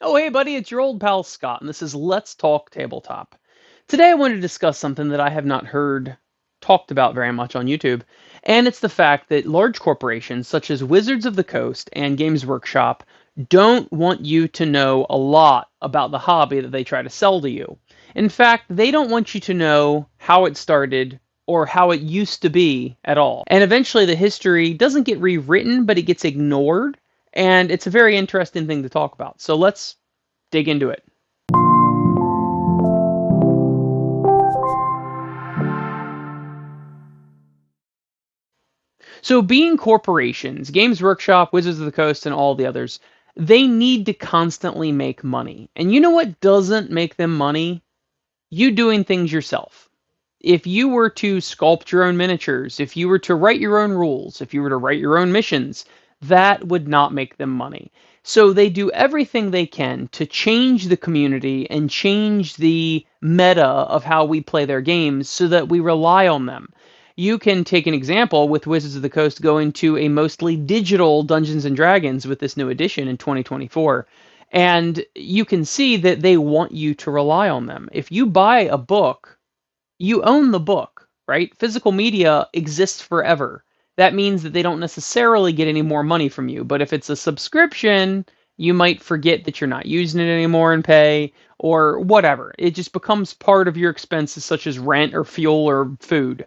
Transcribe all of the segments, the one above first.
Oh, hey, buddy, it's your old pal Scott, and this is Let's Talk Tabletop. Today, I wanted to discuss something that I have not heard talked about very much on YouTube, and it's the fact that large corporations such as Wizards of the Coast and Games Workshop don't want you to know a lot about the hobby that they try to sell to you. In fact, they don't want you to know how it started or how it used to be at all. And eventually, the history doesn't get rewritten, but it gets ignored and it's a very interesting thing to talk about. So let's dig into it. So, being corporations, Games Workshop, Wizards of the Coast, and all the others, they need to constantly make money. And you know what doesn't make them money? You doing things yourself. If you were to sculpt your own miniatures, if you were to write your own rules, if you were to write your own missions, that would not make them money. So they do everything they can to change the community and change the meta of how we play their games so that we rely on them. You can take an example with Wizards of the Coast going to a mostly digital Dungeons and Dragons with this new edition in 2024. And you can see that they want you to rely on them. If you buy a book, you own the book, right? Physical media exists forever. That means that they don't necessarily get any more money from you. But if it's a subscription, you might forget that you're not using it anymore and pay or whatever. It just becomes part of your expenses, such as rent or fuel or food.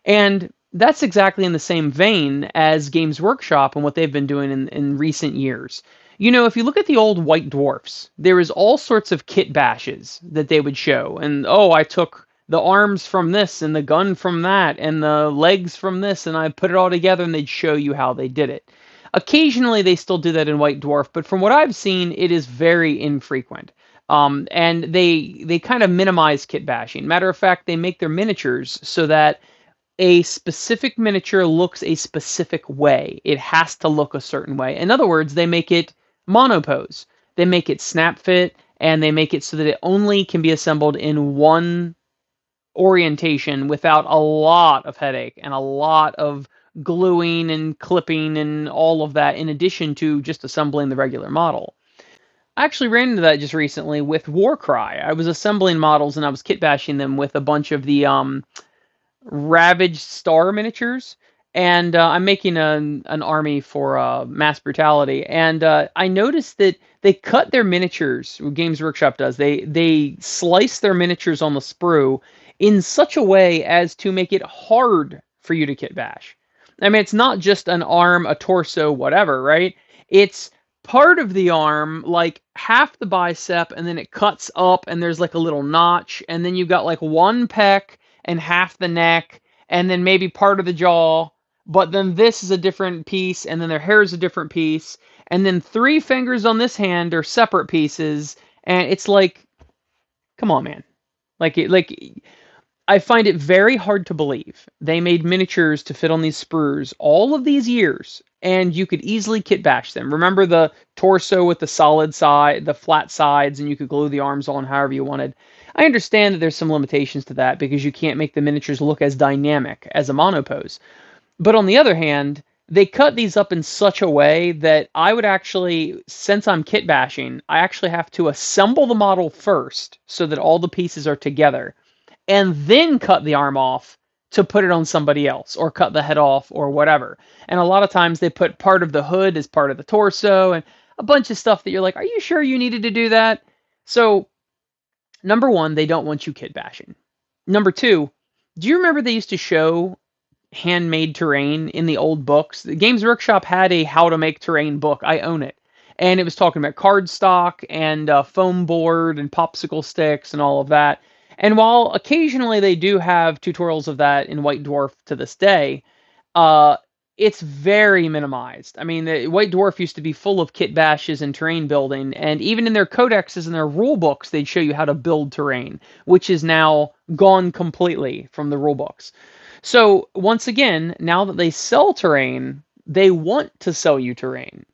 And that's exactly in the same vein as Games Workshop and what they've been doing in recent years. You know, if you look at the old White Dwarfs, there was all sorts of kit bashes that they would show. And, oh, I took the arms from this and the gun from that and the legs from this and I put it all together and they'd show you how they did it. Occasionally they still do that in White Dwarf, but from what I've seen, it is very infrequent. And they kind of minimize kit bashing. Matter of fact, they make their miniatures so that a specific miniature looks a specific way. It has to look a certain way. In other words, they make it monopose. They make it snap fit, and they make it so that it only can be assembled in one orientation without a lot of headache and a lot of gluing and clipping and all of that in addition to just assembling the regular model. I actually ran into that just recently with Warcry. I was assembling models and I was kit bashing them with a bunch of the Ravaged Star miniatures, and I'm making an army for Mass Brutality. And I noticed that they cut their miniatures. Games Workshop does. They slice their miniatures on the sprue in such a way as to make it hard for you to kit bash. I mean, it's not just an arm, a torso, whatever, right? It's part of the arm, like half the bicep, and then it cuts up, and there's like a little notch, and then you've got like one pec and half the neck, and then maybe part of the jaw, but then this is a different piece, and then their hair is a different piece, and then three fingers on this hand are separate pieces, and it's like, come on, man. I find it very hard to believe they made miniatures to fit on these sprues all of these years, and you could easily kit bash them. Remember the torso with the solid side, the flat sides, and you could glue the arms on however you wanted. I understand that there's some limitations to that because you can't make the miniatures look as dynamic as a monopose. But on the other hand, they cut these up in such a way that I would actually, since I'm kit bashing, I actually have to assemble the model first so that all the pieces are together and then cut the arm off to put it on somebody else or cut the head off or whatever. And a lot of times they put part of the hood as part of the torso and a bunch of stuff that you're like, are you sure you needed to do that? So, number one, they don't want you kit bashing. Number two, do you remember they used to show handmade terrain in the old books? The Games Workshop had a how to make terrain book. I own it. And it was talking about cardstock and foam board and popsicle sticks and all of that. And while occasionally they do have tutorials of that in White Dwarf to this day, uh, it's very minimized. I mean, the White Dwarf used to be full of kit bashes and terrain building, and even in their codexes and their rule books, they'd show you how to build terrain, which is now gone completely from the rule books. So once again, now that they sell terrain, they want to sell you terrain.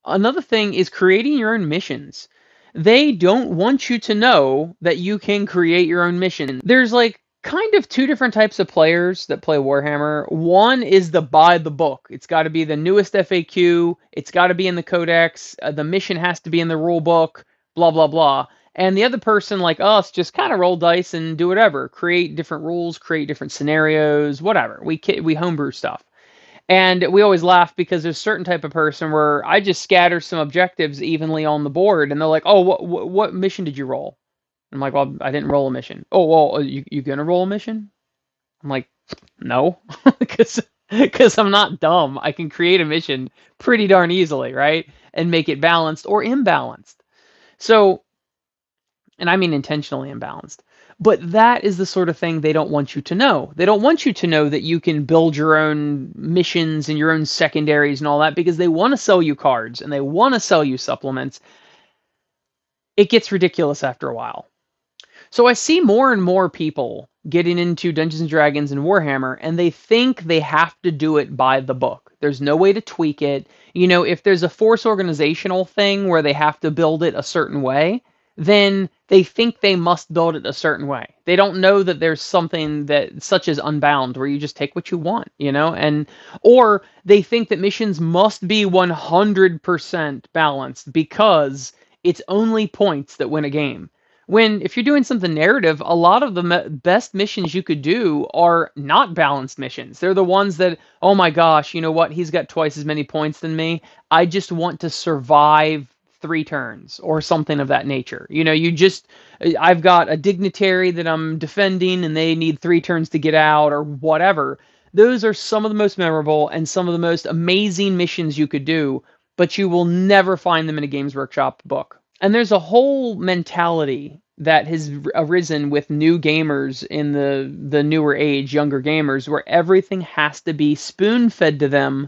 Another thing is creating your own missions. They don't want you to know that you can create your own mission. There's like kind of two different types of players that play Warhammer. One is the buy the book. It's got to be the newest FAQ. It's got to be in the codex. The mission has to be in the rule book. Blah blah blah. And the other person, like us, just kind of roll dice and do whatever. Create different rules, create different scenarios, whatever. We homebrew stuff. And we always laugh because there's a certain type of person where I just scatter some objectives evenly on the board, and they're like, "Oh, what mission did you roll?" I'm like, "Well, I didn't roll a mission." "Oh, well, you gonna roll a mission?" I'm like, "No," because I'm not dumb. I can create a mission pretty darn easily, right? And make it balanced or imbalanced. So, and I mean intentionally imbalanced. But that is the sort of thing they don't want you to know. They don't want you to know that you can build your own missions and your own secondaries and all that, because they want to sell you cards and they want to sell you supplements. It gets ridiculous after a while. So I see more and more people getting into Dungeons and Dragons and Warhammer, and they think they have to do it by the book. There's no way to tweak it. You know, if there's a force organizational thing where they have to build it a certain way, then they think they must build it a certain way. They don't know that there's something that such as Unbound where you just take what you want, you know, and or they think that missions must be 100% balanced because it's only points that win a game. When if you're doing something narrative, a lot of the best missions you could do are not balanced missions. They're the ones that, oh my gosh, you know what? He's got twice as many points than me. I just want to survive 3 turns or something of that nature. You know, I've got a dignitary that I'm defending and they need 3 turns to get out or whatever. Those are some of the most memorable and some of the most amazing missions you could do, but you will never find them in a Games Workshop book. And there's a whole mentality that has arisen with new gamers in the newer age, younger gamers, where everything has to be spoon-fed to them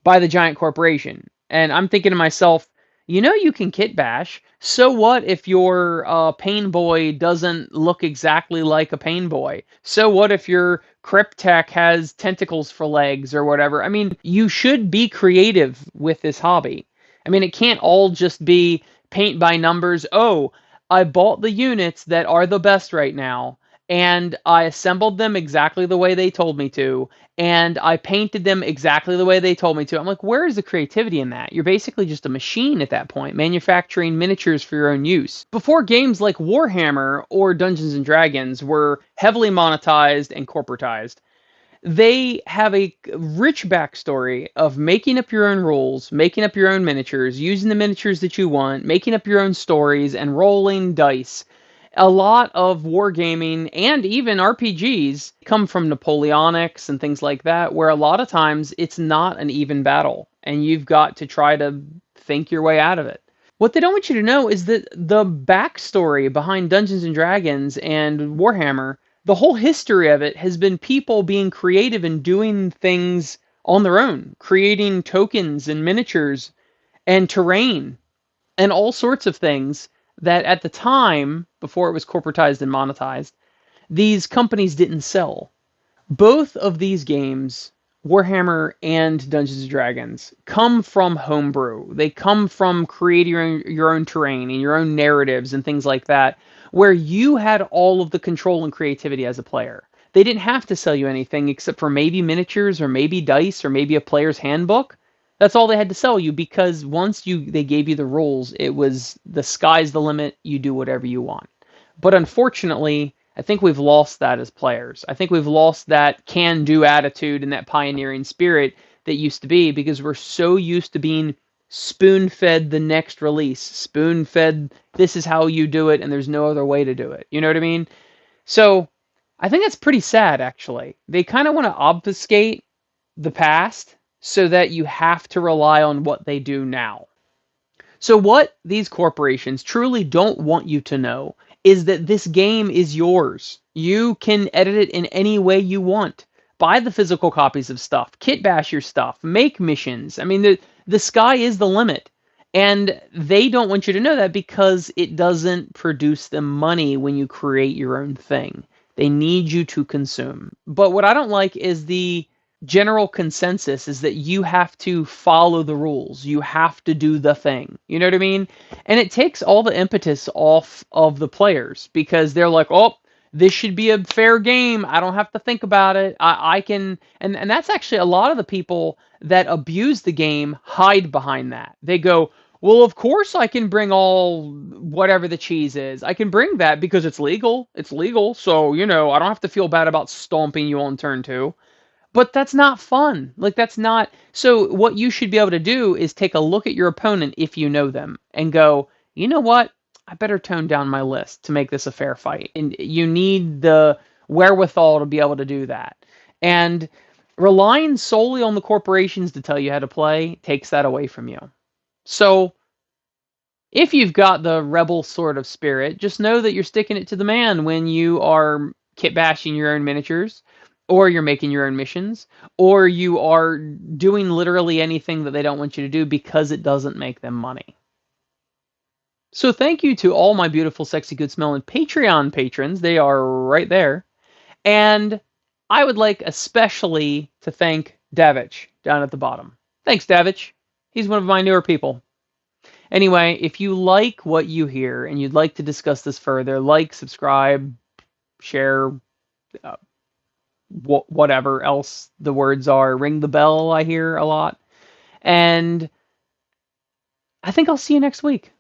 by the giant corporation. And I'm thinking to myself, you know, you can kit bash. So what if your pain boy doesn't look exactly like a pain boy? So what if your Cryptek has tentacles for legs or whatever? I mean, you should be creative with this hobby. I mean, it can't all just be paint by numbers. Oh, I bought the units that are the best right now, and I assembled them exactly the way they told me to, and I painted them exactly the way they told me to. I'm like, where is the creativity in that? You're basically just a machine at that point, manufacturing miniatures for your own use. Before games like Warhammer or Dungeons and Dragons were heavily monetized and corporatized, they have a rich backstory of making up your own rules, making up your own miniatures, using the miniatures that you want, making up your own stories, and rolling dice. A lot of wargaming and even RPGs come from Napoleonics and things like that, where a lot of times it's not an even battle, and you've got to try to think your way out of it. What they don't want you to know is that the backstory behind Dungeons and Dragons and Warhammer, the whole history of it has been people being creative and doing things on their own, creating tokens and miniatures and terrain and all sorts of things that at the time, before it was corporatized and monetized, these companies didn't sell. Both of these games, Warhammer and Dungeons and Dragons, come from homebrew. They come from creating your own terrain and your own narratives and things like that, where you had all of the control and creativity as a player. They didn't have to sell you anything except for maybe miniatures or maybe dice or maybe a player's handbook. That's all they had to sell you, because once they gave you the rules, it was the sky's the limit. You do whatever you want. But unfortunately, I think we've lost that as players. I think we've lost that can-do attitude and that pioneering spirit that used to be, because we're so used to being spoon-fed the next release, spoon-fed, this is how you do it, and there's no other way to do it. You know what I mean? So I think that's pretty sad, actually. They kind of want to obfuscate the past so that you have to rely on what they do now. So what these corporations truly don't want you to know is that this game is yours. You can edit it in any way you want. Buy the physical copies of stuff. Kit bash your stuff. Make missions. I mean, the sky is the limit. And they don't want you to know that because it doesn't produce them money when you create your own thing. They need you to consume. But what I don't like is the general consensus is that you have to follow the rules. You have to do the thing. You know what I mean? And it takes all the impetus off of the players, because they're like, oh, This should be a fair game. I don't have to think about it. I can, and that's actually a lot of the people that abuse the game hide behind that. They go, well, of course I can bring all whatever the cheese is. I can bring that because it's legal. It's legal. So, I don't have to feel bad about stomping you on turn two. But that's not fun. Like, that's not. So, what you should be able to do is take a look at your opponent if you know them and go, you know what? I better tone down my list to make this a fair fight. And you need the wherewithal to be able to do that. And relying solely on the corporations to tell you how to play takes that away from you. So, if you've got the rebel sort of spirit, just know that you're sticking it to the man when you are kit bashing your own miniatures, or you're making your own missions, or you are doing literally anything that they don't want you to do because it doesn't make them money. So thank you to all my beautiful, sexy, good smelling Patreon patrons. They are right there. And I would like especially to thank Davich down at the bottom. Thanks, Davich. He's one of my newer people. Anyway, if you like what you hear and you'd like to discuss this further, like, subscribe, share, uh, whatever else the words are, ring the bell, I hear a lot. And I think I'll see you next week.